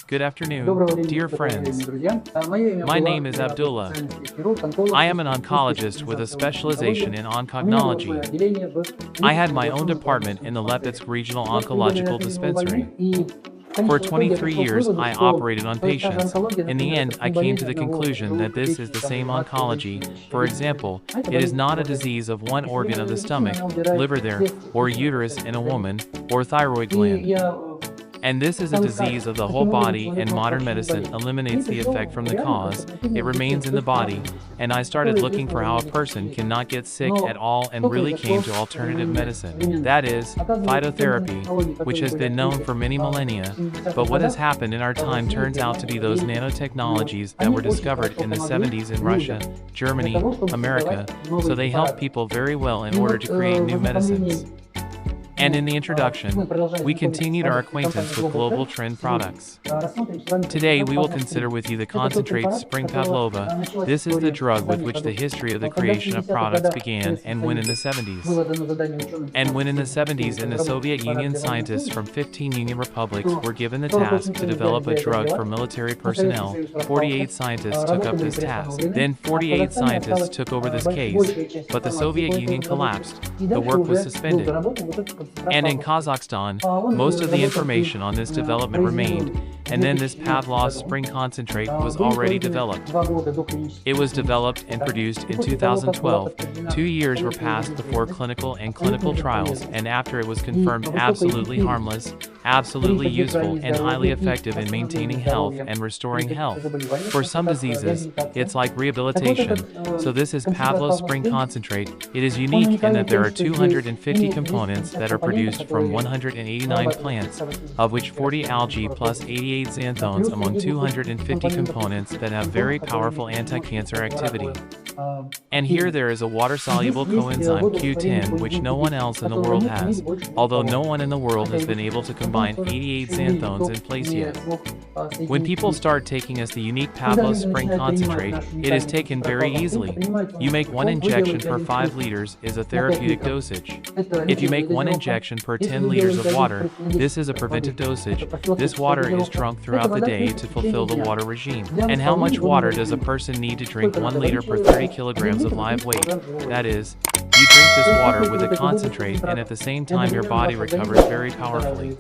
Good afternoon, dear friends. My name is Abdullah. I am an oncologist with a specialization in oncology. I had my own department in the Lipetsk Regional Oncological Dispensary. For 23 years, I operated on patients. In the end, I came to the conclusion that this is the same oncology. For example, it is not a disease of one organ of the stomach, liver there, or uterus in a woman, or thyroid gland. And this is a disease of the whole body, and modern medicine eliminates the effect from the cause. It remains in the body, and I started looking for how a person cannot get sick at all and really came to alternative medicine. That is, phytotherapy, which has been known for many millennia. But what has happened in our time turns out to be those nanotechnologies that were discovered in the 70s in Russia, Germany, America, so they help people very well in order to create new medicines. And in the introduction, we continued our acquaintance with global trend products. Today we will consider with you the concentrate Spring Pavlova. This is the drug with which the history of the creation of products began and when in the 70s. And when in the 70s in the Soviet Union, scientists from 15 Union republics were given the task to develop a drug for military personnel. 48 scientists took up this task. Then 48 scientists took over this case, but the Soviet Union collapsed. The work was suspended. And in Kazakhstan, most of the information on this development remained, and then this Pavlov spring concentrate was already developed. It was developed and produced in 2012. 2 years were passed before clinical trials, and after it was confirmed absolutely harmless, absolutely useful, and highly effective in maintaining health and restoring health. For some diseases, it's like rehabilitation. So this is Pavlov spring concentrate. It is unique in that there are 250 components that are produced from 189 plants, of which 40 algae plus 88 xanthones among 250 components that have very powerful anti-cancer activity. And here there is a water-soluble coenzyme Q10 which no one else in the world has, although no one in the world has been able to combine 88 xanthones in place yet. When people start taking the unique Pavlov spring concentrate, it is taken very easily. You make 1 injection per 5 liters is a therapeutic dosage. If you make 1 injection per 10 liters of water, this is a preventive dosage. This water is drunk throughout the day to fulfill the water regime. And how much water does a person need to drink 1 liter per 30 kilograms of live weight? That is, you drink this water with a concentrate and at the same time your body recovers very powerfully.